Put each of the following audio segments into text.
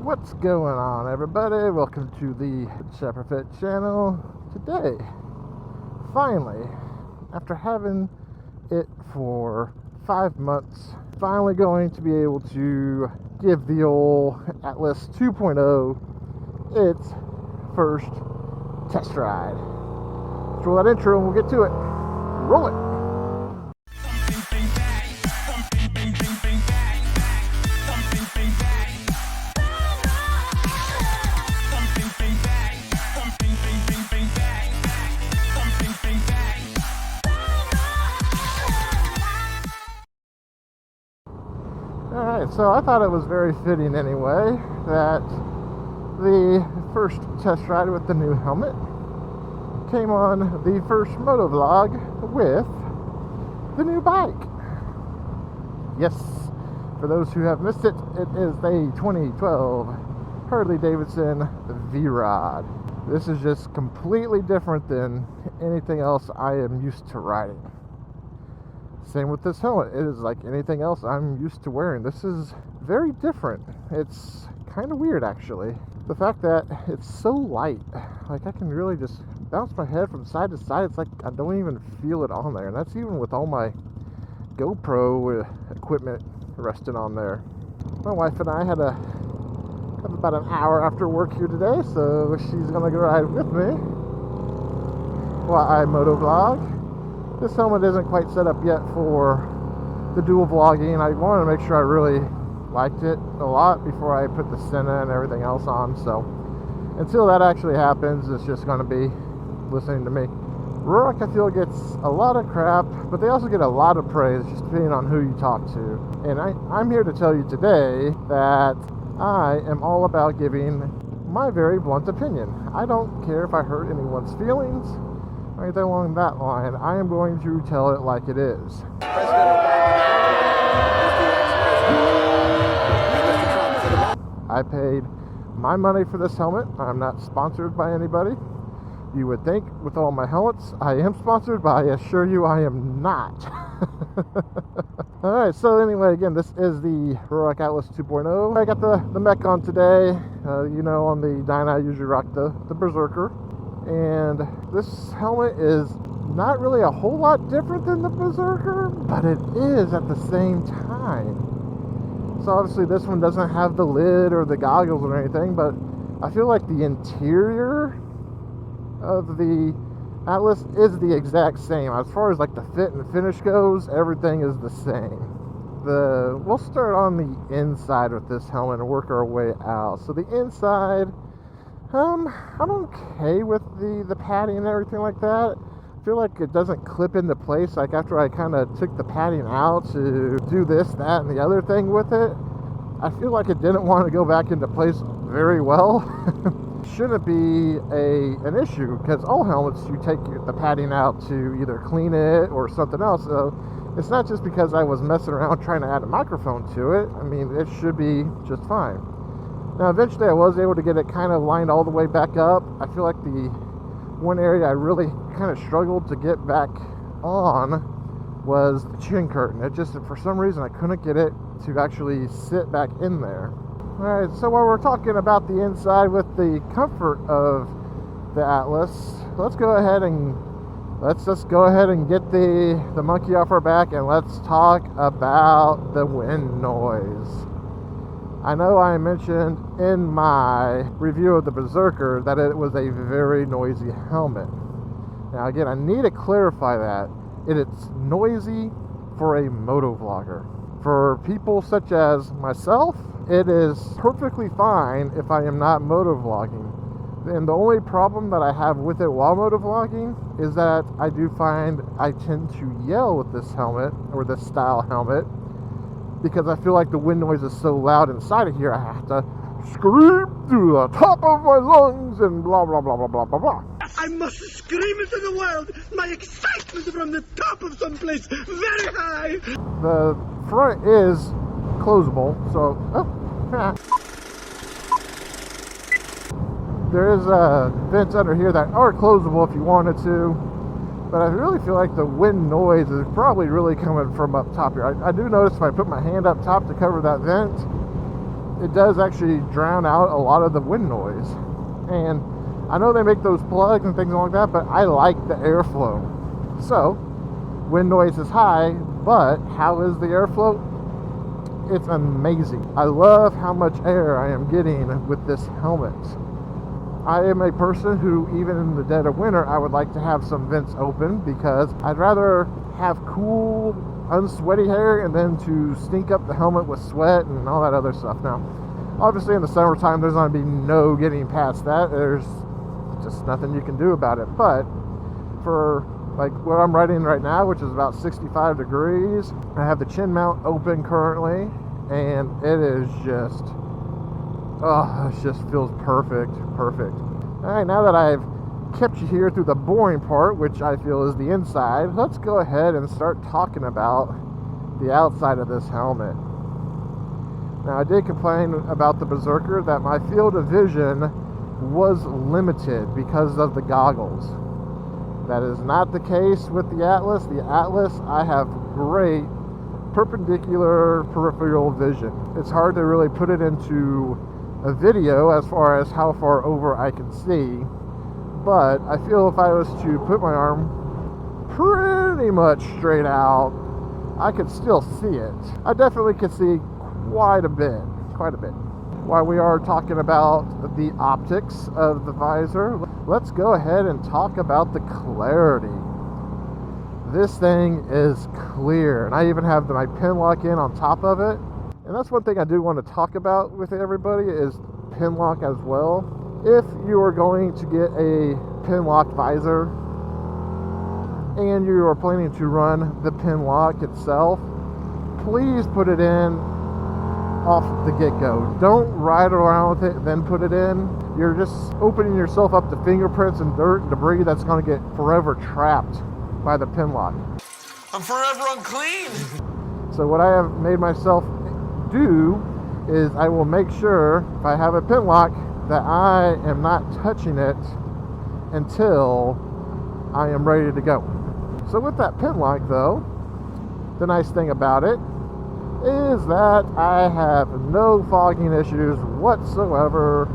What's going on, everybody? Welcome to the Chapter channel. Today, finally, after having it for 5 months, finally going to be able to give the old Atlas 2.0 its first test ride. Let's roll that intro and we'll get to it. Roll it! Alright, so I thought it was very fitting anyway that the first test ride with the new helmet came on the first moto vlog with the new bike. Yes, for those who have missed it, it is the 2012 Harley Davidson V-Rod. This is just completely different than anything else I am used to riding. Same with this helmet. It is like anything else I'm used to wearing. This is very different. It's kind of weird, actually. The fact that it's so light, like I can really just bounce my head from side to side. It's like I don't even feel it on there, and that's even with all my GoPro equipment resting on there. My wife and I have about an hour after work here today, so she's gonna go ride with me while I moto vlog. This helmet isn't quite set up yet for the dual vlogging. I wanted to make sure I really liked it a lot before I put the Senna and everything else on. So until that actually happens, it's just going to be listening to me. Ruroc, I feel, gets a lot of crap, but they also get a lot of praise, just depending on who you talk to. And I'm here to tell you today that I am all about giving my very blunt opinion. I don't care if I hurt anyone's feelings or anything along that line. I am going to tell it like it is. I paid my money for this helmet. I'm not sponsored by anybody. You would think with all my helmets I am sponsored, but I assure you I am not. Alright, so anyway, again, this is the Ruroc Atlas 2.0. I got the mech on today. You know, on the Dyna I usually rock the Bersekrer. And this helmet is not really a whole lot different than the Bersekrer, but it is at the same time. So obviously this one doesn't have the lid or the goggles or anything, but I feel like the interior of the Atlas is the exact same. As far as like the fit and finish goes, everything is the same. We'll start on the inside with this helmet and work our way out. So the inside, I'm okay with the padding and everything like that. I feel like it doesn't clip into place. Like after I kind of took the padding out to do this, that, and the other thing with it, I feel like it didn't want to go back into place very well. Shouldn't be an issue, because all helmets you take the padding out to either clean it or something else. So it's not just because I was messing around trying to add a microphone to it. I mean, it should be just fine. Now eventually I was able to get it kind of lined all the way back up. I feel like the one area I really kind of struggled to get back on was the chin curtain. It just, for some reason, I couldn't get it to actually sit back in there. Alright, so while we're talking about the inside with the comfort of the Atlas, let's just go ahead and get the monkey off our back, and let's talk about the wind noise. I know I mentioned in my review of the Bersekrer that it was a very noisy helmet. Now again, I need to clarify that. It's noisy for a moto vlogger. For people such as myself, it is perfectly fine if I am not moto vlogging. And the only problem that I have with it while moto vlogging is that I do find I tend to yell with this helmet, or this style helmet, because I feel like the wind noise is so loud inside of here, I have to scream through the top of my lungs and blah, blah, blah, blah, blah, blah, blah. I must scream into the world my excitement from the top of someplace very high. The front is closable, so there is vents under here that are closable if you wanted to. But I really feel like the wind noise is probably really coming from up top here. I do notice if I put my hand up top to cover that vent, it does actually drown out a lot of the wind noise. And I know they make those plugs and things like that, but I like the airflow. So, wind noise is high, but how is the airflow? It's amazing. I love how much air I am getting with this helmet. I am a person who, even in the dead of winter, I would like to have some vents open because I'd rather have cool, unsweaty hair and then to stink up the helmet with sweat and all that other stuff. Now, obviously in the summertime, there's going to be no getting past that. There's just nothing you can do about it. But for like what I'm riding right now, which is about 65 degrees, I have the chin mount open currently, and it is just, oh, it just feels perfect. All right, now that I've kept you here through the boring part, which I feel is the inside, let's go ahead and start talking about the outside of this helmet. Now, I did complain about the Berserker that my field of vision was limited because of the goggles. That is not the case with the Atlas. The Atlas, I have great perpendicular peripheral vision. It's hard to really put it into a video as far as how far over I can see, but I feel if I was to put my arm pretty much straight out, I could still see it. I definitely could see quite a bit. While we are talking about the optics of the visor, let's go ahead and talk about the clarity. This thing is clear, and I even have my pin lock in on top of it. And that's one thing I do want to talk about with everybody is pin lock as well. If you are going to get a pin lock visor and you are planning to run the pin lock itself, please put it in off the get-go. Don't ride around with it, then put it in. You're just opening yourself up to fingerprints and dirt and debris that's going to get forever trapped by the pin lock. I'm forever unclean. So what I have made myself do is I will make sure if I have a pin lock that I am not touching it until I am ready to go. So with that pin lock though, the nice thing about it is that I have no fogging issues whatsoever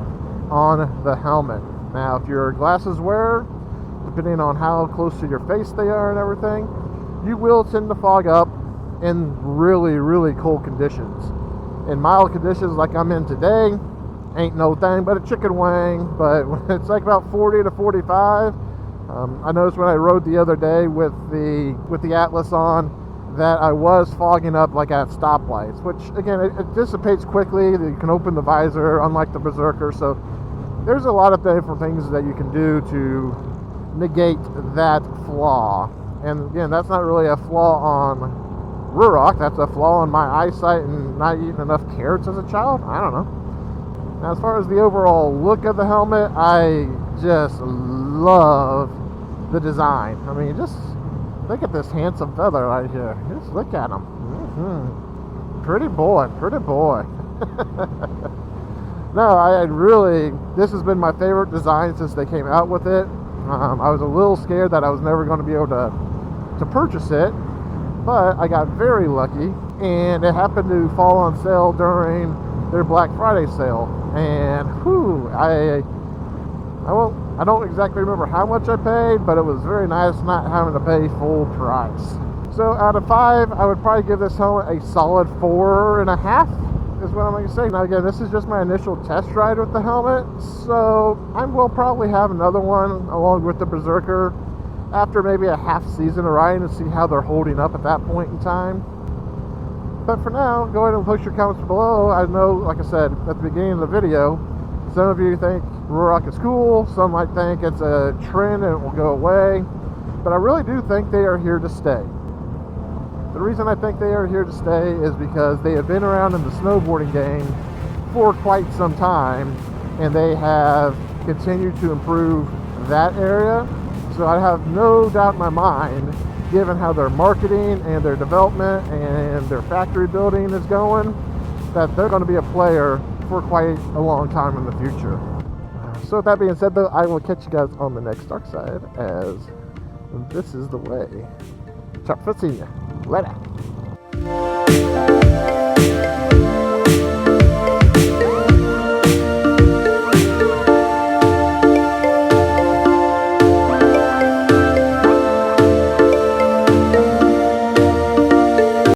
on the helmet. Now, if you're a glasses wearer, depending on how close to your face they are and everything, you will tend to fog up in really cold conditions. In mild conditions like I'm in today, ain't no thing but a chicken wing, but when it's like about 40 to 45, I noticed when I rode the other day with the Atlas on, that I was fogging up like at stoplights, which again, it dissipates quickly. You can open the visor, unlike the Berserker. So there's a lot of different things that you can do to negate that flaw. And again, that's not really a flaw on Ruroc, that's a flaw on my eyesight and not eating enough carrots as a child. I don't know. Now, as far as the overall look of the helmet, I just love the design. I mean, just look at this handsome feather right here. Just look at him. Pretty boy. No, this has been my favorite design since they came out with it. I was a little scared that I was never going to be able to purchase it, but I got very lucky, and it happened to fall on sale during their Black Friday sale. And whew, I don't exactly remember how much I paid, but it was very nice not having to pay full price. So out of 5, I would probably give this helmet a solid 4.5 is what I'm going to say. Now again, this is just my initial test ride with the helmet, so I will probably have another one along with the Berserker after maybe a half season of riding to see how they're holding up at that point in time. But for now, go ahead and post your comments below. I know, like I said at the beginning of the video, some of you think Ruroc is cool, some might think it's a trend and it will go away, but I really do think they are here to stay. The reason I think they are here to stay is because they have been around in the snowboarding game for quite some time, and they have continued to improve that area. So I have no doubt in my mind, given how their marketing and their development and their factory building is going, that they're going to be a player for quite a long time in the future. So with that being said though, I will catch you guys on the next dark side, as this is the way. Ciao for seeing you. Later.